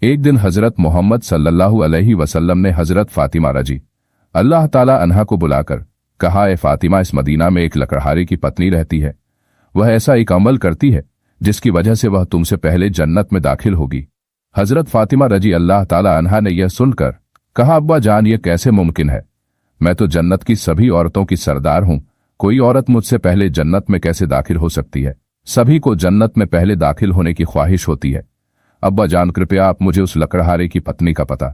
एक दिन हजरत मोहम्मद सल्लल्लाहु अलैहि वसल्लम ने हजरत फातिमा रजी अल्लाह ताला अन्हा को बुलाकर कहा, ए फातिमा, इस मदीना में एक लकड़हारे की पत्नी रहती है। वह ऐसा एक अमल करती है जिसकी वजह से वह तुमसे पहले जन्नत में दाखिल होगी। हजरत फातिमा रजी अल्लाह ताला अन्हा ने यह सुनकर कहा, अब्बा जान, यह कैसे मुमकिन है? मैं तो जन्नत की सभी औरतों की सरदार हूं, कोई औरत मुझसे पहले जन्नत में कैसे दाखिल हो सकती है? सभी को जन्नत में पहले दाखिल होने की ख्वाहिश होती है। अब्बा जान, कृपया आप मुझे उस लकड़हारे की पत्नी का पता,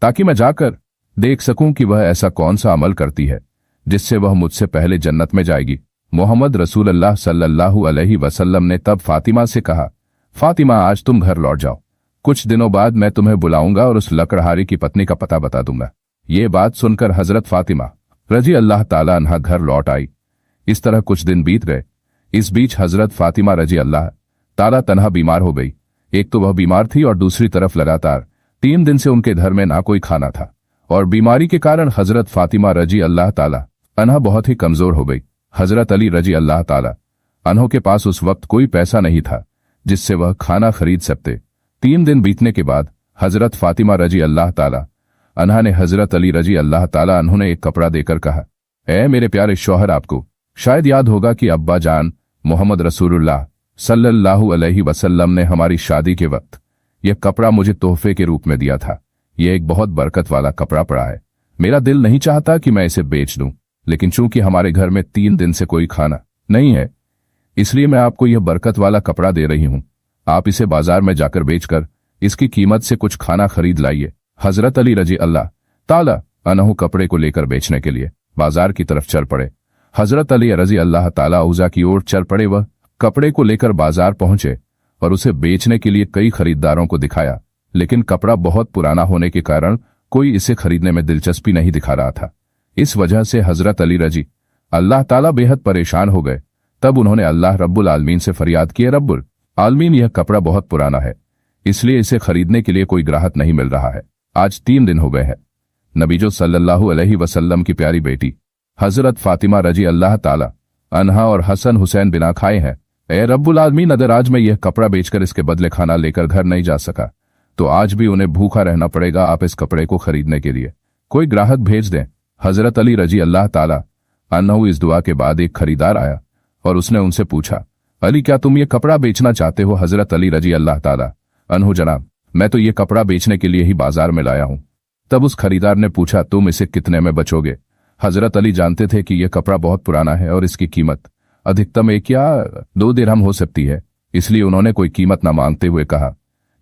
ताकि मैं जाकर देख सकूं कि वह ऐसा कौन सा अमल करती है जिससे वह मुझसे पहले जन्नत में जाएगी। मोहम्मद रसूलुल्लाह सल्लल्लाहु अलैहि वसल्लम ने तब फातिमा से कहा, फातिमा, आज तुम घर लौट जाओ, कुछ दिनों बाद मैं तुम्हें बुलाऊंगा और उस लकड़हारे की पत्नी का पता बता दूंगा। ये बात सुनकर हजरत फातिमा रजी अल्लाह ताला अन्हा घर लौट आई। इस तरह कुछ दिन बीत गए। इस बीच हजरत फातिमा रजी अल्लाह ताला तन्हा बीमार हो गई। एक तो वह बीमार थी और दूसरी तरफ लगातार 3 दिन से उनके घर में ना कोई खाना था, और बीमारी के कारण हजरत फातिमा रजी अल्लाह ताला अन्हा बहुत ही कमजोर हो गई। हजरत अली रजी अल्लाह ताला अन्हों के पास उस वक्त कोई पैसा नहीं था जिससे वह खाना खरीद सकते। 3 दिन बीतने के बाद हजरत फातिमा रजी अल्लाह ताला अन्हा ने हजरत अली रजी अल्लाह ताला अन्हों ने एक कपड़ा देकर कहा, ए मेरे प्यारे शौहर, आपको शायद याद होगा कि अब्बा जान मोहम्मद रसूलुल्लाह सल्लल्लाहु अलैहि वसल्लम ने हमारी शादी के वक्त यह कपड़ा मुझे तोहफे के रूप में दिया था। यह एक बहुत बरकत वाला कपड़ा पड़ा है। मेरा दिल नहीं चाहता कि मैं इसे बेच दूं, लेकिन चूंकि हमारे घर में 3 दिन से कोई खाना नहीं है, इसलिए मैं आपको यह बरकत वाला कपड़ा दे रही हूं। आप इसे बाजार में जाकर बेचकर इसकी कीमत से कुछ खाना खरीद लाइए। हजरत अली रजी अल्लाह ताला अन्हु कपड़े को लेकर बेचने के लिए बाजार की तरफ चल पड़े। हजरत अली रजी अल्लाह ताला उज़ा की ओर चल पड़े। वह कपड़े को लेकर बाजार पहुंचे और उसे बेचने के लिए कई खरीदारों को दिखाया, लेकिन कपड़ा बहुत पुराना होने के कारण कोई इसे खरीदने में दिलचस्पी नहीं दिखा रहा था। इस वजह से हजरत अली रजी अल्लाह ताला बेहद परेशान हो गए। तब उन्होंने अल्लाह रब्बुल आलमीन से फरियाद की, रब्बुल आलमीन, यह कपड़ा बहुत पुराना है, इसलिए इसे खरीदने के लिए कोई ग्राहक नहीं मिल रहा है। आज 3 दिन हो गए हैं। नबीजो सल्लल्लाहु अलैहि वसल्लम की प्यारी बेटी हजरत फातिमा रजी अल्लाह ताला अन्हा और हसन हुसैन बिना खाए हैं। ए रब्बुल आलमीन, अगर आज मैं यह कपड़ा बेचकर इसके बदले खाना लेकर घर नहीं जा सका तो आज भी उन्हें भूखा रहना पड़ेगा। आप इस कपड़े को खरीदने के लिए कोई ग्राहक भेज दें। हजरत अली रजी अल्लाह ताला अन्हु इस दुआ के बाद एक खरीदार आया और उसने उनसे पूछा, अली, क्या तुम ये कपड़ा बेचना चाहते हो? हजरत अली रजी अल्लाह ताला अन्हु, जनाब, मैं तो ये कपड़ा बेचने के लिए ही बाजार में लाया हूं। तब उस खरीदार ने पूछा, तुम इसे कितने में बचोगे? हजरत अली जानते थे कि यह कपड़ा बहुत पुराना है और इसकी कीमत अधिकतम 1 या 2 दिरहम हो सकती है, इसलिए उन्होंने कोई कीमत न मांगते हुए कहा,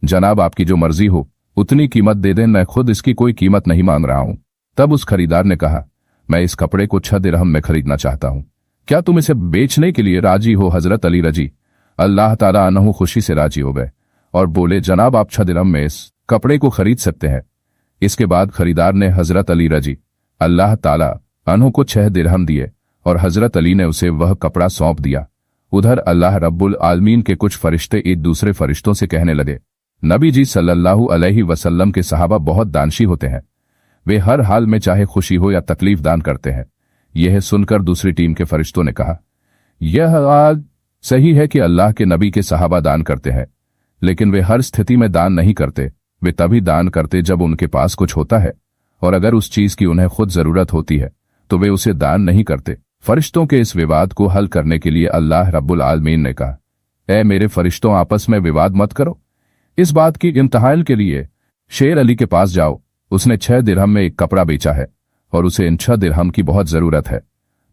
जनाब, आपकी जो मर्जी हो उतनी कीमत दे दें, मैं खुद इसकी कोई कीमत नहीं मांग रहा हूं। तब उस खरीदार ने कहा, मैं इस कपड़े को 6 दिरहम में खरीदना चाहता हूं, क्या तुम इसे बेचने के लिए राजी हो? हजरत अली रजी अल्लाह ताला अन्हु खुशी से राजी हो गए और बोले, जनाब, आप 6 दिरहम में इस कपड़े को खरीद सकते हैं। इसके बाद खरीदार ने हजरत अली रजी अल्लाह ताला अन्हु को 6 दिरहम दिए और हजरत अली ने उसे वह कपड़ा सौंप दिया। उधर अल्लाह रब्बुल आलमीन के कुछ फरिश्ते एक दूसरे फरिश्तों से कहने लगे, नबी जी सल्लल्लाहु अलैहि वसल्लम के सहाबा बहुत दानशी होते हैं, वे हर हाल में चाहे खुशी हो या तकलीफ दान करते हैं। यह सुनकर दूसरी टीम के फरिश्तों ने कहा, यह आज सही है कि अल्लाह के नबी के सहाबा दान करते हैं, लेकिन वे हर स्थिति में दान नहीं करते। वे तभी दान करते जब उनके पास कुछ होता है, और अगर उस चीज की उन्हें खुद जरूरत होती है तो वे उसे दान नहीं करते। फरिश्तों के इस विवाद को हल करने के लिए अल्लाह रब्बुल आलमीन ने कहा, ए मेरे फरिश्तों, आपस में विवाद मत करो। इस बात की इम्तिहान के लिए शेर अली के पास जाओ। उसने 6 दिरहम में एक कपड़ा बेचा है और उसे इन 6 दिरहम की बहुत जरूरत है।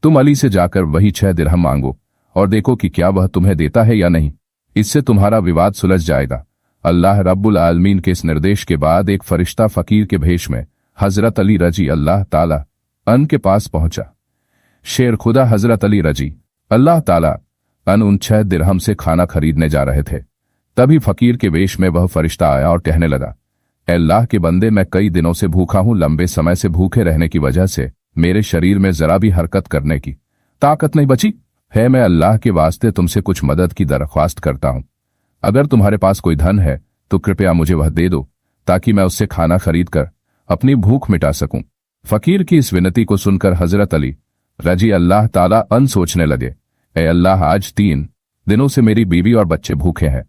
तुम अली से जाकर वही 6 दिरहम मांगो और देखो कि क्या वह तुम्हें देता है या नहीं। इससे तुम्हारा विवाद सुलझ जाएगा। अल्लाह रब्बुल आलमीन के इस निर्देश के बाद एक फरिश्ता फकीर के भेष में हजरत अली रजी अल्लाह ताला अन के पास पहुंचा। शेर खुदा हजरत अली रजी अल्लाह ताला अन उन 6 दिरहम से खाना खरीदने जा रहे थे। तभी फकीर के वेश में वह फरिश्ता आया और कहने लगा, अल्लाह के बंदे, मैं कई दिनों से भूखा हूं। लंबे समय से भूखे रहने की वजह से मेरे शरीर में जरा भी हरकत करने की ताकत नहीं बची है। मैं अल्लाह के वास्ते तुमसे कुछ मदद की दरख्वास्त करता हूं। अगर तुम्हारे पास कोई धन है तो कृपया मुझे वह दे दो, ताकि मैं उससे खाना खरीद कर अपनी भूख मिटा सकूं। फकीर की इस विनती को सुनकर हजरत अली रजी अल्लाह ताला अन सोचने लगे, ए अल्लाह, आज 3 दिनों से मेरी बीवी और बच्चे भूखे हैं।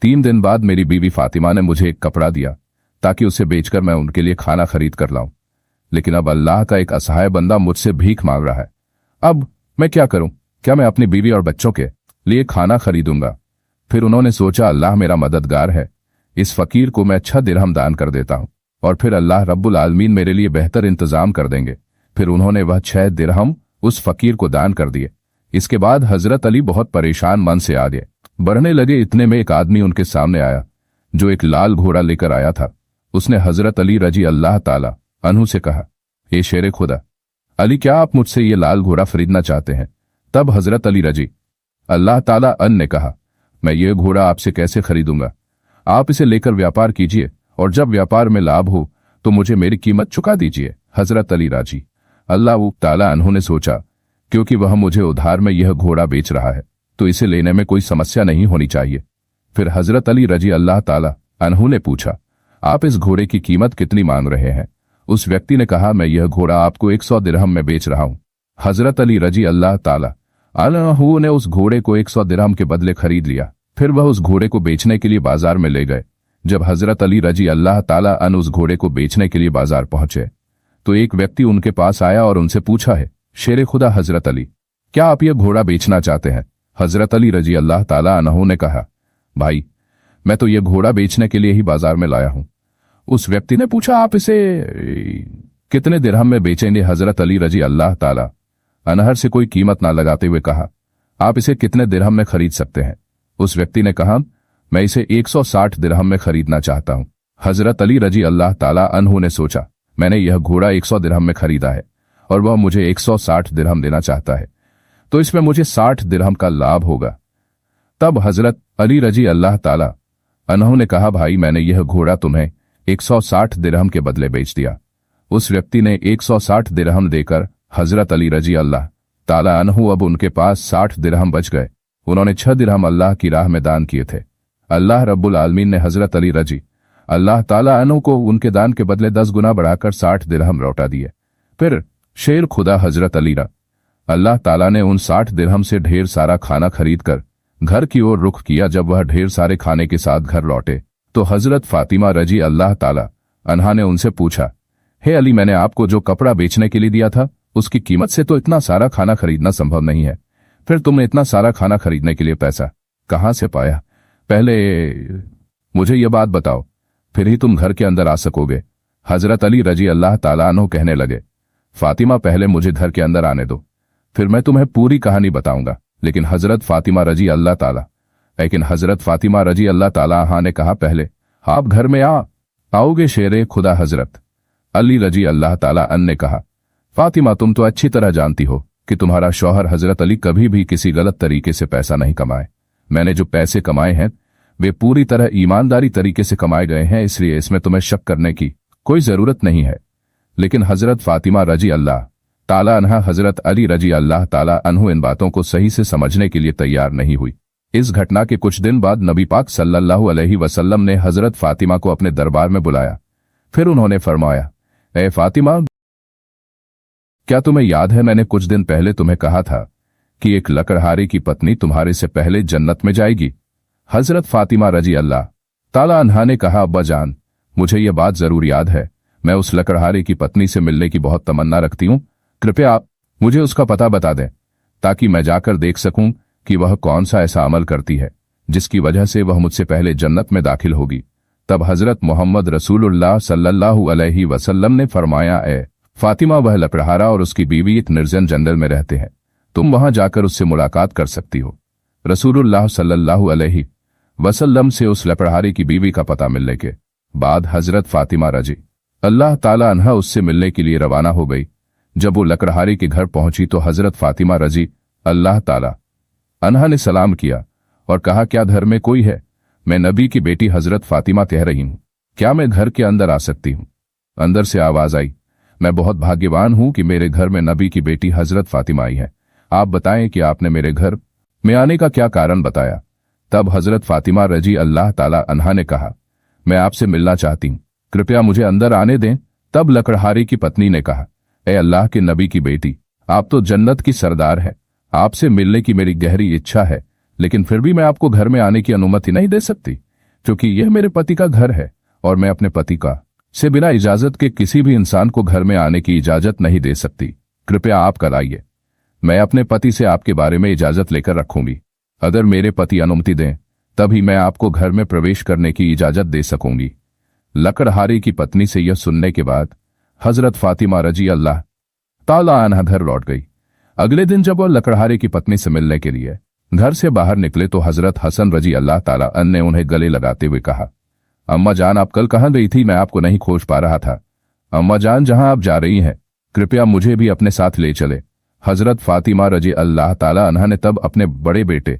3 दिन बाद मेरी बीवी फातिमा ने मुझे एक कपड़ा दिया ताकि उसे बेचकर मैं उनके लिए खाना खरीद कर लाऊं। लेकिन अब अल्लाह का एक असहाय बंदा मुझसे भीख मांग रहा है। अब मैं क्या करूं? क्या मैं अपनी बीवी और बच्चों के लिए खाना खरीदूंगा? फिर उन्होंने सोचा, अल्लाह मेरा मददगार है, इस फकीर को मैं 6 दिरहम दान कर देता हूं और फिर अल्लाह रब्बुल आलमीन मेरे लिए बेहतर इंतजाम कर देंगे। फिर उन्होंने वह 6 दिरहम उस फकीर को दान कर दिए। इसके बाद हजरत अली बहुत परेशान मन से आगे बढ़ने लगे। इतने में एक आदमी उनके सामने आया जो एक लाल घोड़ा लेकर आया था। उसने हजरत अली रजी अल्लाह ताला अन्हु से कहा, ए शेर खुदा अली, क्या आप मुझसे ये लाल घोड़ा खरीदना चाहते हैं? तब हजरत अली रजी अल्लाह ताला अन ने कहा, मैं ये घोड़ा आपसे कैसे खरीदूंगा? आप इसे लेकर व्यापार कीजिए और जब व्यापार में लाभ हो तो मुझे मेरी कीमत चुका दीजिए। हजरत अली राजी अल्लाह ताला अन्हु ने सोचा, क्योंकि वह मुझे उधार में यह घोड़ा बेच रहा है तो इसे लेने में कोई समस्या नहीं होनी चाहिए। फिर हजरत अली रजी अल्लाह ताला अन्हु ने पूछा, आप इस घोड़े की कीमत कितनी मांग रहे हैं? उस व्यक्ति ने कहा, मैं यह घोड़ा आपको 100 दिरहम में बेच रहा हूं। हजरत अली रजी अल्लाह ताला अन्हु ने उस घोड़े को 100 दिरहम के बदले खरीद लिया। फिर वह उस घोड़े को बेचने के लिए बाजार में ले गए। जब हजरत अली रजी अल्लाह ताला अन्हु उस घोड़े को बेचने के लिए बाजार पहुंचे तो एक व्यक्ति उनके पास आया और उनसे पूछा, है शेर खुदा हजरत अली, क्या आप यह घोड़ा बेचना चाहते हैं? हजरत अली रजी अल्लाह ताला अन्हु ने कहा, भाई मैं तो यह घोड़ा बेचने के लिए ही बाजार में लाया हूं। उस व्यक्ति ने पूछा, आप इसे कितने दिरहम में बेचेंगे? हजरत अली रजी अल्लाह ताला अनहर से कोई कीमत ना लगाते हुए कहा, आप इसे कितने दिरहम में खरीद सकते हैं? उस व्यक्ति ने कहा, मैं इसे 160 दिरहम में खरीदना चाहता हूं। हजरत अली रजी अल्लाह ताला अन्हु ने सोचा, मैंने यह घोड़ा 100 दिरहम में खरीदा है और वह मुझे 160 दिरहम देना चाहता है, तो इसमें मुझे 60 दिरहम का लाभ होगा। तब हजरत अली रजी अल्लाह ताला अन्हु ने कहा, भाई मैंने यह घोड़ा तुम्हें 160 दिरहम के बदले बेच दिया। उस व्यक्ति ने 160 दिरहम देकर हजरत अली रजी अल्लाह ताला अन्हु अब उनके पास 60 दिरहम बच गए। उन्होंने 6 दिरहम अल्लाह की राह में दान किए थे। अल्लाह रब्बुल आलमीन ने हजरत अली रजी अल्लाह ताला अन्हु को उनके दान के बदले 10 गुना बढ़ाकर 60 दिरहम लौटा दिए। फिर शेर खुदा हजरत अली अल्लाह ताला ने उन 60 दिरहम से ढेर सारा खाना खरीदकर घर की ओर रुख किया। जब वह ढेर सारे खाने के साथ घर लौटे तो हजरत फातिमा रजी अल्लाह ताला अन्हा ने उनसे पूछा, हे अली, मैंने आपको जो कपड़ा बेचने के लिए दिया था उसकी कीमत से तो इतना सारा खाना खरीदना संभव नहीं है, फिर तुमने इतना सारा खाना खरीदने के लिए पैसा कहां से पाया? पहले मुझे यह बात बताओ, फिर ही तुम घर के अंदर आ सकोगे। हजरत अली रजी अल्लाह ताला अन्हु कहने लगे, फातिमा पहले मुझे घर के अंदर आने दो, फिर मैं तुम्हें पूरी कहानी बताऊंगा। लेकिन हजरत फातिमा रजी अल्लाह ताला ने कहा, पहले आप घर में आओगे शेरे खुदा? हजरत अली रजी अल्लाह ताला अन ने कहा, फातिमा तुम तो अच्छी तरह जानती हो कि तुम्हारा शौहर हजरत अली कभी भी किसी गलत तरीके से पैसा नहीं कमाए। मैंने जो पैसे कमाए हैं वे पूरी तरह ईमानदारी तरीके से कमाए गए हैं, इसलिए इसमें तुम्हें शक करने की कोई जरूरत नहीं है। लेकिन हजरत फातिमा रजी अल्लाह ताला अन्हा हजरत अली रजी अल्लाह ताला अन्हु इन बातों को सही से समझने के लिए तैयार नहीं हुई। इस घटना के कुछ दिन बाद नबी पाक सल्लल्लाहु अलैहि वसल्लम ने हजरत फातिमा को अपने दरबार में बुलाया। फिर उन्होंने फरमाया, ए फातिमा, क्या तुम्हें याद है मैंने कुछ दिन पहले तुम्हें कहा था कि एक लकड़हारे की पत्नी तुम्हारे से पहले जन्नत में जाएगी? हजरत फातिमा रजी अल्लाह ताला अन्हा ने कहा, अब्बा जान, मुझे यह बात जरूर याद है। मैं उस लकड़हारे की पत्नी से मिलने की बहुत तमन्ना रखती हूं। कृपया आप मुझे उसका पता बता दें ताकि मैं जाकर देख सकूं कि वह कौन सा ऐसा अमल करती है जिसकी वजह से वह मुझसे पहले जन्नत में दाखिल होगी। तब हजरत मोहम्मद रसूलुल्लाह सल्लल्लाहु अलैहि वसल्लम ने फरमाया, ए फातिमा, वह लकड़हारा और उसकी बीवी एक निर्जन जंगल में रहते हैं, तुम वहां जाकर उससे मुलाकात कर सकती हो। रसूलुल्लाह सल्लल्लाहु अलैहि वसल्लम से उस लकड़हारे की बीवी का पता मिलने के बाद हजरत फातिमा रजी अल्लाह ताला अन्हा उससे मिलने के लिए रवाना हो गई। जब वो लकड़हारे के घर पहुंची तो हजरत फातिमा रजी अल्लाह ताला अन्हा ने सलाम किया और कहा, क्या घर में कोई है? मैं नबी की बेटी हजरत फातिमा कह रही हूं, क्या मैं घर के अंदर आ सकती हूं? अंदर से आवाज आई, मैं बहुत भाग्यवान हूं कि मेरे घर में नबी की बेटी हजरत फातिमा आई है। आप बताएं कि आपने मेरे घर में आने का क्या कारण बताया? तब हजरत फातिमा रजी अल्लाह ताला अन्हा ने कहा, मैं आपसे मिलना चाहती हूं, कृपया मुझे अंदर आने दें। तब लकड़हारे की पत्नी ने कहा, ए अल्लाह के नबी की बेटी, आप तो जन्नत की सरदार हैं, आपसे मिलने की मेरी गहरी इच्छा है, लेकिन फिर भी मैं आपको घर में आने की अनुमति नहीं दे सकती क्योंकि यह मेरे पति का घर है और मैं अपने पति का से बिना इजाजत के किसी भी इंसान को घर में आने की इजाजत नहीं दे सकती। कृपया आप कल आइए। मैं अपने पति से आपके बारे में इजाजत लेकर रखूंगी। अगर मेरे पति अनुमति दें तभी मैं आपको घर में प्रवेश करने की इजाजत दे सकूंगी। लकड़हारे की पत्नी से यह सुनने के बाद हजरत फातिमा रजी अल्लाह ताला अन्हा घर लौट गई। अगले दिन जब वह लकड़हारे की पत्नी से मिलने के लिए घर से बाहर निकले तो हजरत हसन रजी अल्लाह ताला अन्हु ने उन्हें गले लगाते हुए कहा, अम्मा जान आप कल कहाँ गई थी? मैं आपको नहीं खोज पा रहा था। अम्मा जान जहां आप जा रही हैं कृपया मुझे भी अपने साथ ले चले। हजरत फातिमा रजी अल्लाह ताला अन्हा ने तब अपने बड़े बेटे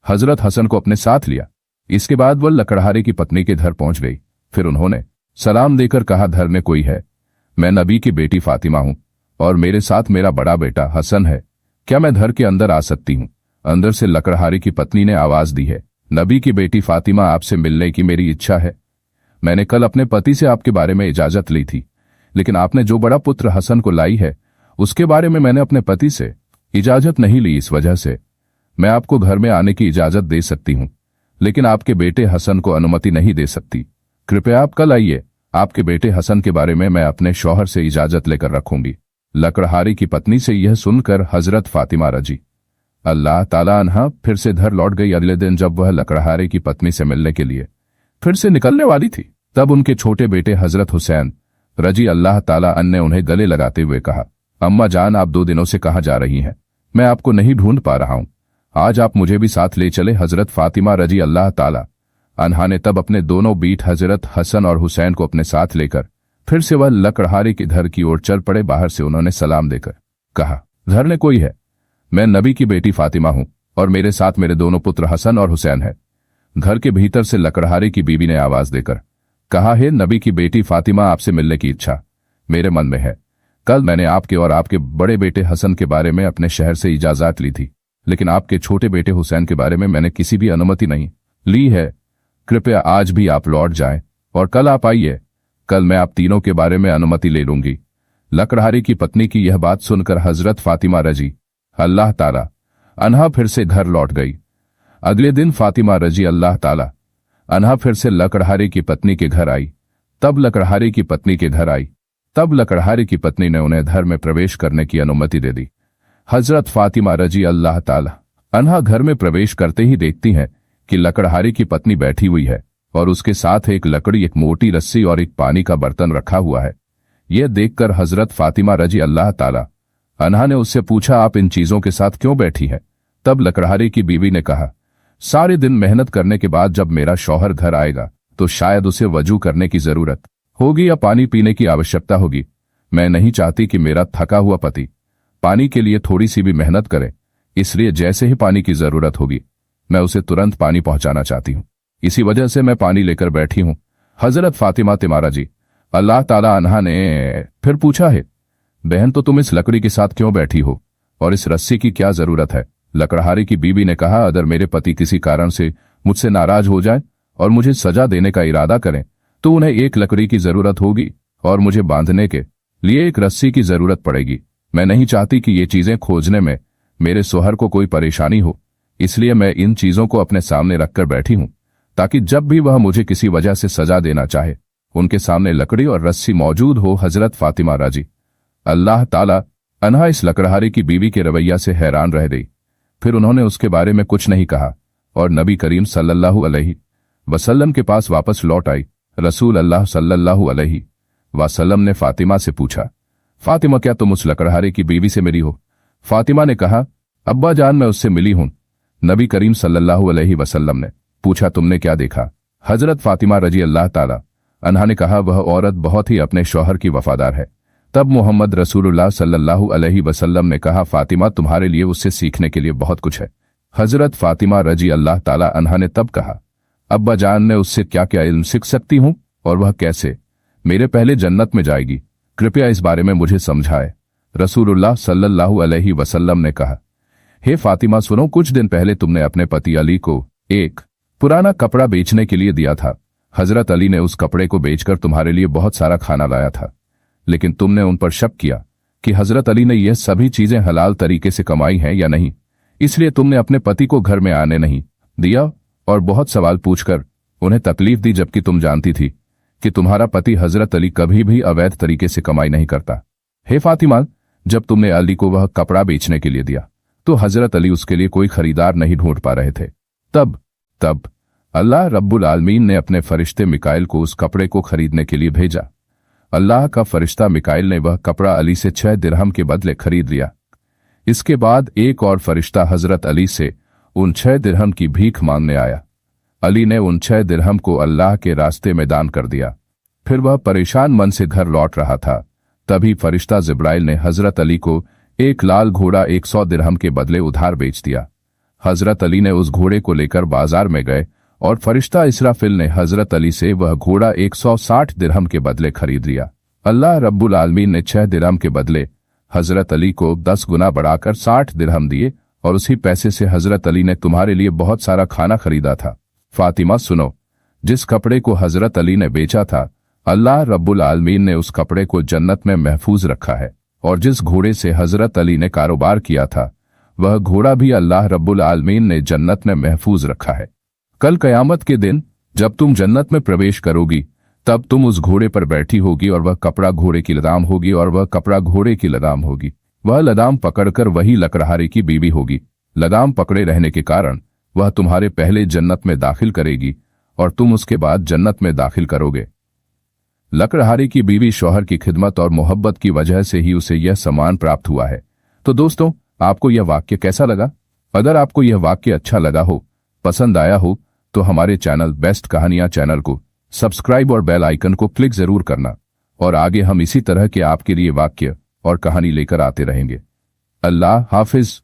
हजरत हसन को अपने साथ लिया। इसके बाद वह लकड़हारे की पत्नी के घर पहुंच गई। फिर उन्होंने सलाम देकर कहा, घर में कोई है? मैं नबी की बेटी फातिमा हूं और मेरे साथ मेरा बड़ा बेटा हसन है। क्या मैं घर के अंदर आ सकती हूं? अंदर से लकड़हारे की पत्नी ने आवाज दी है, नबी की बेटी फातिमा आपसे मिलने की मेरी इच्छा है। मैंने कल अपने पति से आपके बारे में इजाजत ली थी, लेकिन आपने जो बड़ा पुत्र हसन को लाई है उसके बारे में मैंने अपने पति से इजाजत नहीं ली। इस वजह से मैं आपको घर में आने की इजाजत दे सकती हूं, लेकिन आपके बेटे हसन को अनुमति नहीं दे सकती। कृपया आप कल आइए। आपके बेटे हसन के बारे में मैं अपने शौहर से इजाजत लेकर रखूंगी। लकड़हारे की पत्नी से यह सुनकर हजरत फातिमा रजी अल्लाह ताला अन्हा फिर से घर लौट गई। अगले दिन जब वह लकड़हारे की पत्नी से मिलने के लिए फिर से निकलने वाली थी तब उनके छोटे बेटे हजरत हुसैन रजी अल्लाह ताला अन्हु ने उन्हें गले लगाते हुए कहा, अम्मा जान आप 2 दिनों से कहाँ जा रही हैं? मैं आपको नहीं ढूंढ पा रहा हूं। आज आप मुझे भी साथ ले चले। हजरत फातिमा रजी अल्लाह ताला अन्हा ने तब अपने दोनों बेटे हजरत हसन और हुसैन को अपने साथ लेकर फिर से वह लकड़हारे के घर की ओर चल पड़े। बाहर से उन्होंने सलाम देकर कहा, घर में कोई है? मैं नबी की बेटी फातिमा हूं और मेरे साथ मेरे दोनों पुत्र हसन और हुसैन है। घर के भीतर से लकड़हारे की बीवी ने आवाज देकर कहा, है नबी की बेटी फातिमा आपसे मिलने की इच्छा मेरे मन में है। कल मैंने आपके और आपके बड़े बेटे हसन के बारे में अपने शहर से इजाजत ली थी, लेकिन आपके छोटे बेटे हुसैन के बारे में मैंने किसी भी अनुमति नहीं ली है। कृपया आज भी आप लौट जाएं और कल आप आइए। कल मैं आप तीनों के बारे में अनुमति ले लूंगी। लकड़हारे की पत्नी की यह बात सुनकर हजरत फातिमा रजी अल्लाह ताला अन्हा फिर से घर लौट गई। अगले दिन फातिमा रजी अल्लाह ताला अन्हा फिर से लकड़हारे की पत्नी के घर आई। तब लकड़हारे की पत्नी ने उन्हें घर में प्रवेश करने की अनुमति दे दी। हजरत फातिमा रजी अल्लाह ताला अन्हा घर में प्रवेश करते ही देखती हैं कि लकड़हारे की पत्नी बैठी हुई है और उसके साथ एक लकड़ी, एक मोटी रस्सी और एक पानी का बर्तन रखा हुआ है। यह देखकर हजरत फातिमा रजी अल्लाह ताला अन्हा ने उससे पूछा, आप इन चीजों के साथ क्यों बैठी हैं? तब लकड़हारे की बीवी ने कहा, सारे दिन मेहनत करने के बाद जब मेरा शौहर घर आएगा तो शायद उसे वजू करने की जरूरत होगी या पानी पीने की आवश्यकता होगी। मैं नहीं चाहती कि मेरा थका हुआ पति पानी के लिए थोड़ी सी भी मेहनत करे, इसलिए जैसे ही पानी की जरूरत होगी मैं उसे तुरंत पानी पहुंचाना चाहती हूं। इसी वजह से मैं पानी लेकर बैठी हूं। हजरत फातिमा तिमारा जी अल्लाह ताला अन्हा ने फिर पूछा, है बहन तो तुम इस लकड़ी के साथ क्यों बैठी हो और इस रस्सी की क्या जरूरत है? लकड़हारे की बीवी ने कहा, अगर मेरे पति किसी कारण से मुझसे नाराज हो जाए और मुझे सजा देने का इरादा करें तो उन्हें एक लकड़ी की जरूरत होगी और मुझे बांधने के लिए एक रस्सी की जरूरत पड़ेगी। मैं नहीं चाहती कि ये चीजें खोजने में मेरे शौहर को कोई परेशानी हो, इसलिए मैं इन चीजों को अपने सामने रखकर बैठी हूं ताकि जब भी वह मुझे किसी वजह से सजा देना चाहे उनके सामने लकड़ी और रस्सी मौजूद हो। हजरत फातिमा रजी अल्लाह ताला अन्हा इस लकड़हारे की बीवी के रवैया से हैरान रह गई। फिर उन्होंने उसके बारे में कुछ नहीं कहा और नबी करीम सल्लल्लाहु अलैहि वसल्लम के पास वापस लौट आई। रसूल अल्लाह सल्लल्लाहु अलैहि वसल्लम ने फातिमा से पूछा, फातिमा क्या तुम उस लकड़हारे की बीवी से मिली हो? फातिमा ने कहा, अब्बा जान मैं उससे मिली हूं। नबी करीम सल्लल्लाहु अलैहि वसल्लम ने पूछा, तुमने क्या देखा? हजरत फातिमा रजी अल्लाह ताला अन्हा ने कहा, वह औरत बहुत ही अपने शौहर की वफादार है। तब मोहम्मद रसूलुल्लाह सल्लल्लाहु अलैहि वसल्लम ने कहा, फातिमा तुम्हारे लिए उससे सीखने के लिए बहुत कुछ है। हजरत फातिमा रजी अल्लाह ताला अन्हा ने तब कहा, अब्बा जान ने उससे क्या क्या इल्म सीख सकती हूं और वह कैसे मेरे पहले जन्नत में जाएगी? कृपया इस बारे में मुझे समझाए। रसूलुल्लाह सल्लल्लाहु अलैहि वसल्लम ने कहा, हे फातिमा सुनो, कुछ दिन पहले तुमने अपने पति अली को एक पुराना कपड़ा बेचने के लिए दिया था। हजरत अली ने उस कपड़े को बेचकर तुम्हारे लिए बहुत सारा खाना लाया था, लेकिन तुमने उन पर शक किया कि हजरत अली ने यह सभी चीजें हलाल तरीके से कमाई हैं या नहीं, इसलिए तुमने अपने पति को घर में आने नहीं दिया और बहुत सवाल पूछकर उन्हें तकलीफ दी, जबकि तुम जानती थी कि तुम्हारा पति हजरत अली कभी भी अवैध तरीके से कमाई नहीं करता। हे फातिमा, जब तुमने अली को वह कपड़ा बेचने के लिए दिया तो हजरत अली उसके लिए कोई खरीदार नहीं ढूंढ पा रहे थे। तब अल्लाह रब्बुल आलमीन ने अपने फरिश्ते मिकाइल को उस कपड़े को खरीदने के लिए भेजा। अल्लाह का फरिश्ता मिकाइल ने वह कपड़ा अली से 6 दिरहम के बदले खरीद लिया। इसके बाद एक और फरिश्ता हजरत अली से उन 6 दिरहम की भीख मांगने आया। अली ने उन 6 दिरहम को अल्लाह के रास्ते में दान कर दिया। फिर वह परेशान मन से घर लौट रहा था, तभी फरिश्ता जिब्राइल ने हजरत अली को एक लाल घोड़ा 100 दिरहम के बदले उधार बेच दिया। हजरत अली ने उस घोड़े को लेकर बाजार में गए और फरिश्ता इसराफिल ने हजरत अली से वह घोड़ा 160 दिरहम के बदले खरीद लिया। अल्लाह रब्बुल आलमीन ने 6 दिरहम के बदले हजरत अली को 10 गुना बढ़ाकर 60 दिरहम दिए और उसी पैसे से हजरत अली ने तुम्हारे लिए बहुत सारा खाना खरीदा था। फातिमा सुनो, जिस कपड़े को हजरत अली ने बेचा था, अल्लाह रब्बुल आलमीन ने उस कपड़े को जन्नत में महफूज रखा है, और जिस घोड़े से हजरत अली ने कारोबार किया था वह घोड़ा भी अल्लाह रब्बुल आलमीन ने जन्नत में महफूज रखा है। कल कयामत के दिन जब तुम जन्नत में प्रवेश करोगी तब तुम उस घोड़े पर बैठी होगी और वह कपड़ा घोड़े की लगाम होगी और वह कपड़ा घोड़े की लगाम होगी। वह लगाम पकड़कर वही लकड़हारे की बीवी होगी। लगाम पकड़े रहने के कारण वह तुम्हारे पहले जन्नत में दाखिल करेगी और तुम उसके बाद जन्नत में दाखिल करोगे। लकड़हारे की बीवी शौहर की खिदमत और मोहब्बत की वजह से ही उसे यह सम्मान प्राप्त हुआ है। तो दोस्तों, आपको यह वाक्य कैसा लगा? अगर आपको यह वाक्य अच्छा लगा हो, पसंद आया हो, तो हमारे चैनल बेस्ट कहानियां चैनल को सब्सक्राइब और बेल आइकन को क्लिक जरूर करना, और आगे हम इसी तरह के आपके लिए वाक्य और कहानी लेकर आते रहेंगे। अल्लाह हाफिज।